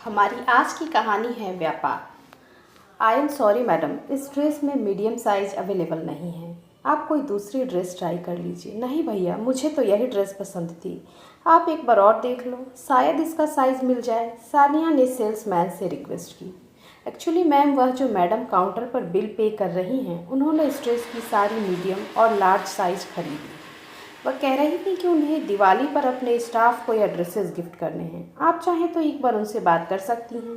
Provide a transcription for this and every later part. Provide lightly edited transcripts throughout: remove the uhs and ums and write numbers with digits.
हमारी आज की कहानी है व्यापार। आई एम सॉरी मैडम, इस ड्रेस में मीडियम साइज अवेलेबल नहीं है। आप कोई दूसरी ड्रेस ट्राई कर लीजिए। नहीं भैया, मुझे तो यही ड्रेस पसंद थी। आप एक बार और देख लो, शायद इसका साइज़ मिल जाए। सानिया ने सेल्समैन से रिक्वेस्ट की। एक्चुअली मैम, वह जो मैडम काउंटर पर बिल पे कर रही हैं, उन्होंने इस ड्रेस की सारी मीडियम और लार्ज साइज़ खरीदी। वह कह रही थी कि उन्हें दिवाली पर अपने स्टाफ को यह ड्रेसेस गिफ्ट करने हैं। आप चाहें तो एक बार उनसे बात कर सकती हैं।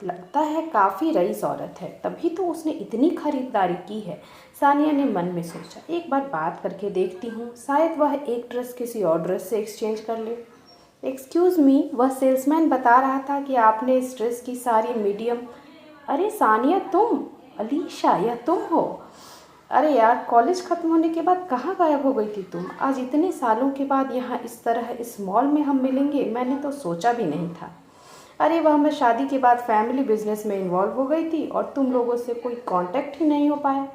लगता है काफ़ी रईस औरत है, तभी तो उसने इतनी खरीदारी की है। सानिया ने मन में सोचा, एक बार बात करके देखती हूँ, शायद वह एक ड्रेस किसी और ड्रेस से एक्सचेंज कर ले। एक्सक्यूज़ मी, वह सेल्समैन बता रहा था कि आपने इस ड्रेस की सारी मीडियम। अरे सानिया, तुम? अलीशा, यह तुम हो? अरे यार, कॉलेज ख़त्म होने के बाद कहाँ गायब हो गई थी तुम? आज इतने सालों के बाद यहाँ इस तरह इस मॉल में हम मिलेंगे, मैंने तो सोचा भी नहीं था। अरे वह, मैं शादी के बाद फैमिली बिजनेस में इन्वॉल्व हो गई थी और तुम लोगों से कोई कांटेक्ट ही नहीं हो पाया।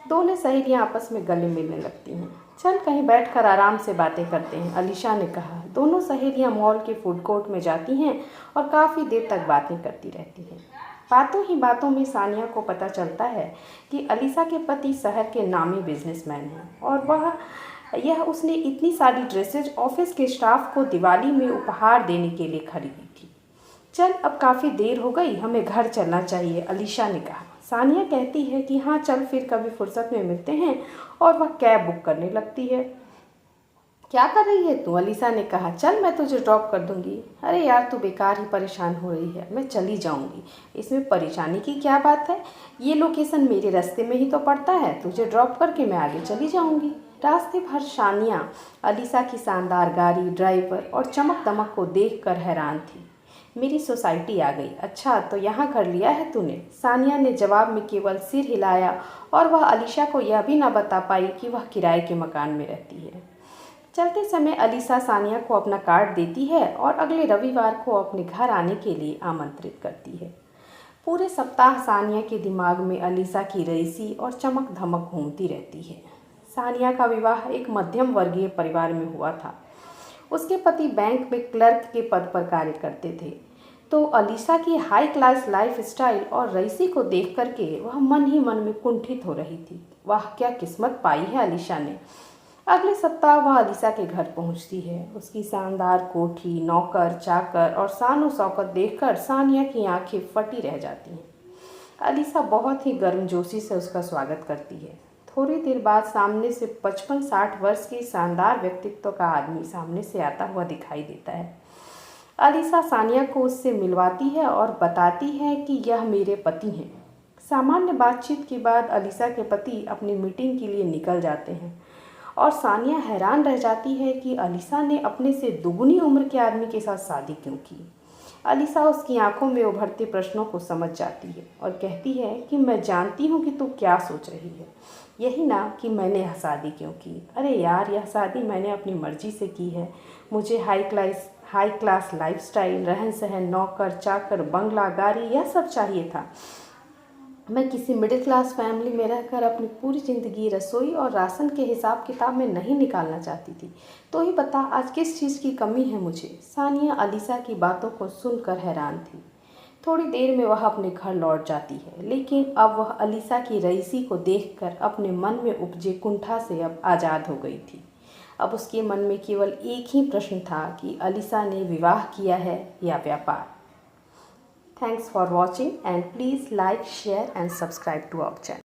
दोनों सहेलियाँ आपस में गले मिलने लगती हैं। चल कहीं बैठकर आराम से बातें करते हैं, अलीशा ने कहा। दोनों सहेलियाँ मॉल के फूड कोर्ट में जाती हैं और काफ़ी देर तक बातें करती रहती हैं। बातों ही बातों में सानिया को पता चलता है कि अलीशा के पति शहर के नामी बिजनेसमैन हैं और उसने इतनी सारी ड्रेसेज ऑफिस के स्टाफ को दिवाली में उपहार देने के लिए खरीदी थी। चल, अब काफ़ी देर हो गई, हमें घर चलना चाहिए, अलीशा ने कहा। सानिया कहती है कि हाँ चल, फिर कभी फुर्सत में मिलते हैं, और वह कैब बुक करने लगती है। क्या कर रही है तू? अलीशा ने कहा। चल, मैं तुझे ड्रॉप कर दूंगी। अरे यार, तू बेकार ही परेशान हो रही है, मैं चली जाऊंगी। इसमें परेशानी की क्या बात है? ये लोकेशन मेरे रास्ते में ही तो पड़ता है, तुझे ड्रॉप करके मैं आगे चली जाऊंगी। रास्ते भर सानिया अलीशा की शानदार गाड़ी, ड्राइवर और चमक दमक को देखकर हैरान थी। मेरी सोसाइटी आ गई। अच्छा, तो यहाँ घर लिया है तूने? सानिया ने जवाब में केवल सिर हिलाया और वह अलीशा को यह भी न बता पाई कि वह किराए के मकान में रहती है। चलते समय अलीशा सानिया को अपना कार्ड देती है और अगले रविवार को अपने घर आने के लिए आमंत्रित करती है। पूरे सप्ताह सानिया के दिमाग में अलीशा की रईसी और चमक धमक घूमती रहती है। सानिया का विवाह एक मध्यम वर्गीय परिवार में हुआ था। उसके पति बैंक में क्लर्क के पद पर कार्य करते थे, तो अलीशा की हाई क्लास लाइफ स्टाइल और रईसी को देख करके वह मन ही मन में कुंठित हो रही थी। वाह, क्या किस्मत पाई है अलीशा ने। अगले सप्ताह वह अलीशा के घर पहुंचती है। उसकी शानदार कोठी, नौकर चाकर और शान शौकत देखकर सानिया की आंखें फटी रह जाती हैं। अलीशा बहुत ही गर्मजोशी से उसका स्वागत करती है। थोड़ी देर बाद सामने से 55-60 वर्ष के शानदार व्यक्तित्व का आदमी सामने से आता हुआ दिखाई देता है। अलीशा सानिया को उससे मिलवाती है और बताती है कि यह मेरे पति हैं। सामान्य बातचीत के बाद अलीशा के पति अपनी मीटिंग के लिए निकल जाते हैं और सानिया हैरान रह जाती है कि अलीशा ने अपने से दुगनी उम्र के आदमी के साथ शादी क्यों की। अलीशा उसकी आंखों में उभरते प्रश्नों को समझ जाती है और कहती है कि मैं जानती हूँ कि तू क्या सोच रही है। यही ना कि मैंने यह शादी क्यों की। अरे यार, यह शादी मैंने अपनी मर्जी से की है। मुझे हाई क्लास लाइफस्टाइल, रहन सहन, नौकर चाकर, बंगला, गाड़ी, यह सब चाहिए था। मैं किसी मिडिल क्लास फैमिली में रहकर अपनी पूरी ज़िंदगी रसोई और राशन के हिसाब किताब में नहीं निकालना चाहती थी। तो ही बता, आज किस चीज़ की कमी है मुझे? सानिया अलीशा की बातों को सुनकर हैरान थी। थोड़ी देर में वह अपने घर लौट जाती है, लेकिन अब वह अलीशा की रईसी को देखकर अपने मन में उपजे कुंठा से अब आज़ाद हो गई थी। अब उसके मन में केवल एक ही प्रश्न था कि अलीशा ने विवाह किया है या व्यापार। Thanks for watching and please like, share and subscribe to our channel.